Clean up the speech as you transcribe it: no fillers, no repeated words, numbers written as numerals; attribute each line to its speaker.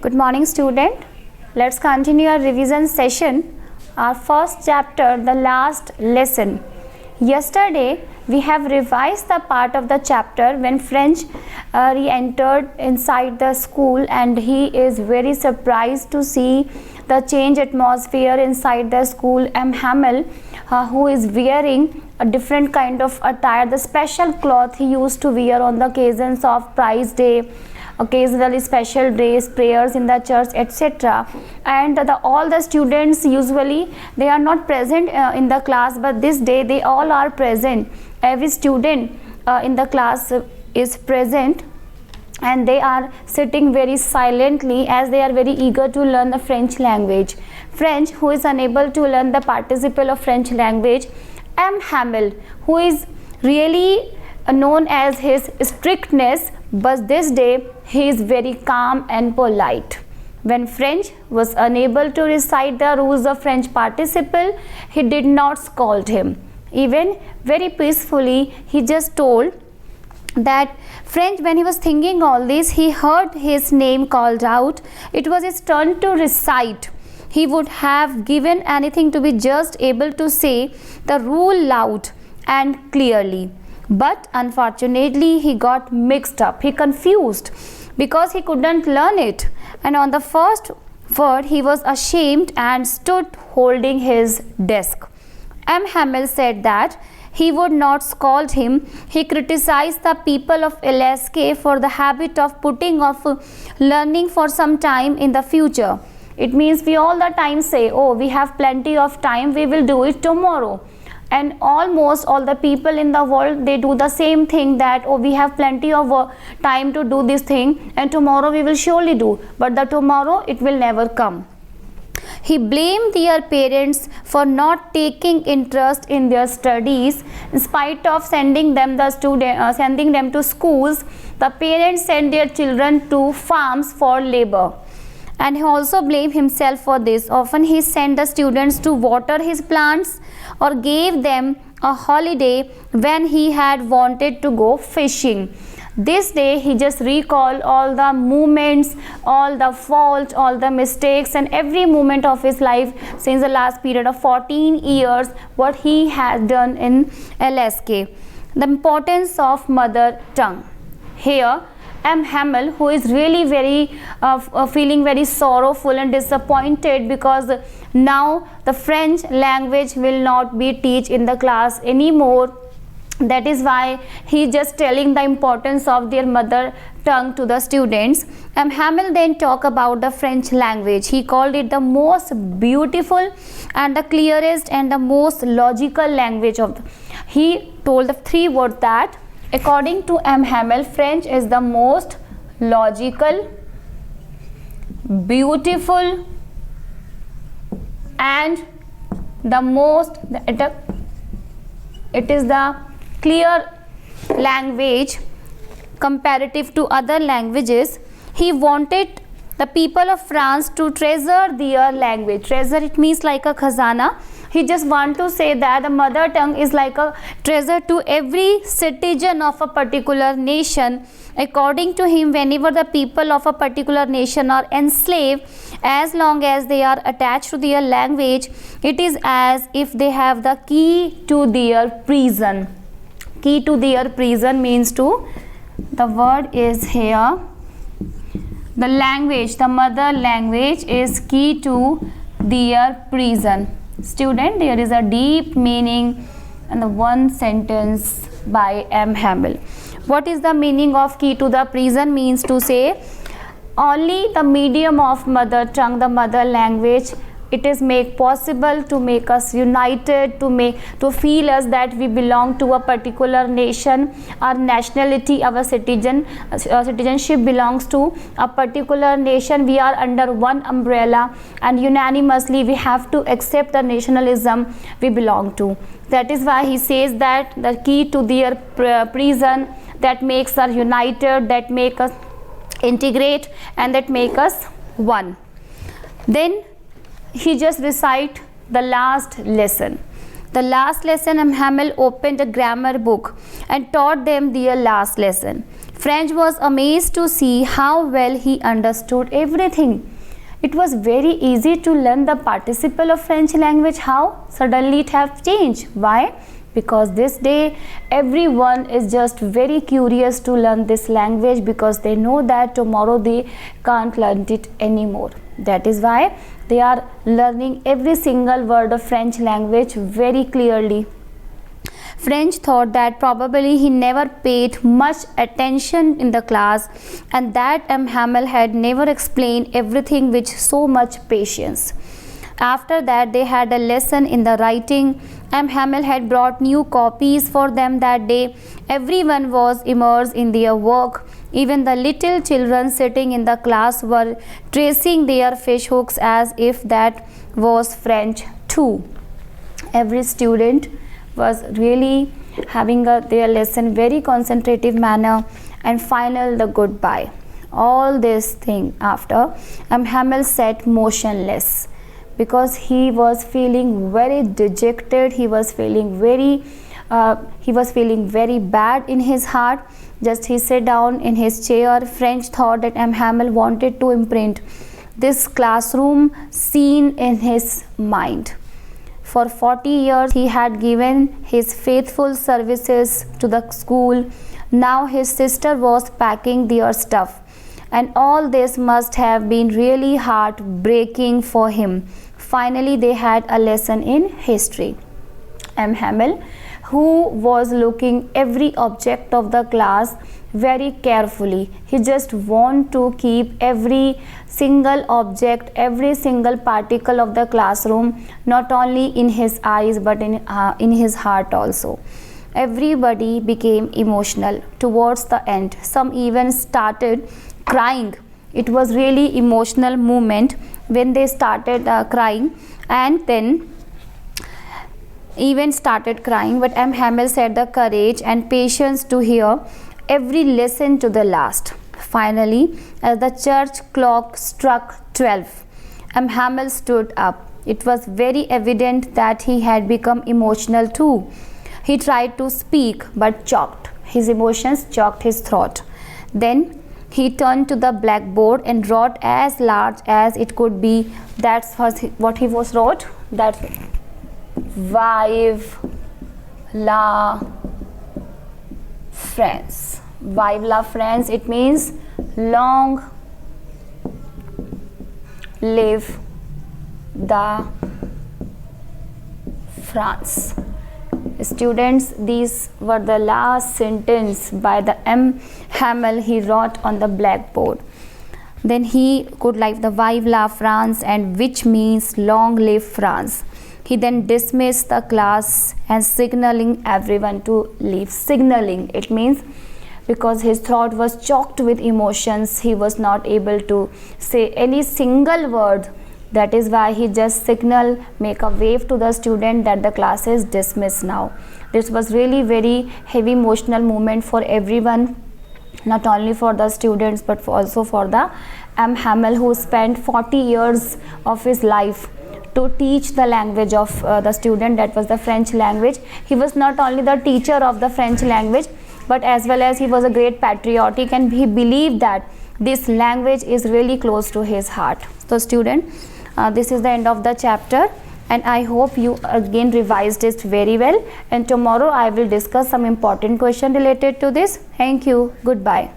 Speaker 1: Good morning, student. Let's continue our revision session. Our first chapter, the last lesson. Yesterday, we have revised the part of the chapter when French re-entered inside the school, and he is very surprised to see the change atmosphere inside the school. M. Hamel, who is wearing a different kind of attire, the special cloth he used to wear on the occasions of Prize Day, occasionally special days, prayers in the church, etc. And all the students usually they are not present in the class, but this day they all are present. Every student in the class is present, and they are sitting very silently as they are very eager to learn the French language. French, who is unable to learn the participle of French language. M. Hamel, who is really known as his strictness, but this day he is very calm and polite. When French was unable to recite the rules of French participle, he did not scold him. Even very peacefully, he just told that French, when he was thinking all this, he heard his name called out. It was his turn to recite. He would have given anything to be just able to say the rule loud and clearly. But unfortunately, he got mixed up. He confused because he couldn't learn it. And on the first word, he was ashamed and stood holding his desk. M. Hamel said that he would not scold him. He criticized the people of LSK for the habit of putting off learning for some time in the future. It means we all the time say, oh, we have plenty of time, we will do it tomorrow. And almost all the people in the world, they do the same thing, that oh, we have plenty of time to do this thing and tomorrow we will surely do, but the tomorrow it will never come. He blamed their parents for not taking interest in their studies. In spite of sending them to schools, the parents sent their children to farms for labor. And he also blamed himself for this. Often he sent the students to water his plants or gave them a holiday when he had wanted to go fishing. This day he just recalled all the moments, all the faults, all the mistakes, and every moment of his life since the last period of 14 years, what he has done in LSK. The importance of mother tongue. Here M. Hamel, who is really very feeling very sorrowful and disappointed because now the French language will not be taught in the class anymore. That is why he just telling the importance of their mother tongue to the students. M. Hamel then talk about the French language. He called it the most beautiful and the clearest and the most logical language of he told the three words that according to M. Hamel, French is the most logical, beautiful, and the most it is the clear language comparative to other languages. He wanted the people of France to treasure their language. Treasure, it means like a khazana. He just want to say that the mother tongue is like a treasure to every citizen of a particular nation. According to him, whenever the people of a particular nation are enslaved, as long as they are attached to their language, it is as if they have the key to their prison. Key to their prison means to, the word is here, the language, the mother language is key to their prison. Student, there is a deep meaning in the one sentence by M. Hamel. What is the meaning of key to the prison? Means to say only the medium of mother tongue, the mother language, it is make possible to make us united, to feel us that we belong to a particular nation. Our nationality, our citizenship belongs to a particular nation. We are under one umbrella, and unanimously we have to accept the nationalism we belong to. That is why he says that the key to their prison, that makes us united, that make us integrate, and that make us one. Then he just recite the last lesson. The last lesson, M. Hamel opened a grammar book and taught them their last lesson. French was amazed to see how well he understood everything. It was very easy to learn the participle of French language. How suddenly it have changed? Why? Because this day everyone is just very curious to learn this language, because they know that tomorrow they can't learn it anymore. That is why they are learning every single word of French language very clearly. French thought that probably he never paid much attention in the class, and that M. Hamel had never explained everything with so much patience. After that, they had a lesson in the writing. M. Hamel had brought new copies for them that day. Everyone was immersed in their work. Even the little children sitting in the class were tracing their fish hooks as if that was French too. Every student was really having their lesson very concentrative manner. And final, the goodbye. All this thing after, M. Hamel sat motionless, because he was feeling very dejected. He was feeling very bad in his heart. Just he sat down in his chair. French thought that M. Hamel wanted to imprint this classroom scene in his mind. For 40 years he had given his faithful services to the school. Now his sister was packing their stuff, and all this must have been really heartbreaking for him. Finally, they had a lesson in history. M. Hamel, who was looking every object of the class very carefully, he just want to keep every single object, every single particle of the classroom, not only in his eyes but in his heart also. Everybody became emotional towards the end. Some even started crying. It was really emotional moment when they started crying, and then even started crying. But M. Hamel said the courage and patience to hear every lesson to the last. Finally, as the church clock struck 12, M. Hamel stood up. It was very evident that he had become emotional too. He tried to speak but choked. His emotions choked his throat. Then he turned to the blackboard and wrote as large as it could be. That's what he was wrote. That Vive la France. Vive la France. It means long live the France. Students, these were the last sentence by the M. Hamel he wrote on the blackboard. Then he could write the Vive la France, and which means long live France. He then dismissed the class and signaling everyone to leave. Signaling, it means because his throat was choked with emotions, he was not able to say any single word. That is why he just signal, make a wave to the student that the class is dismissed now. This was really very heavy emotional moment for everyone, not only for the students but also for the M. Hamel, who spent 40 years of his life to teach the language of the student, that was the French language. He was not only the teacher of the French language, but as well as he was a great patriotic, and he believed that this language is really close to his heart. So student, this is the end of the chapter, and I hope you again revised it very well, and tomorrow I will discuss some important question related to this. Thank you. Goodbye.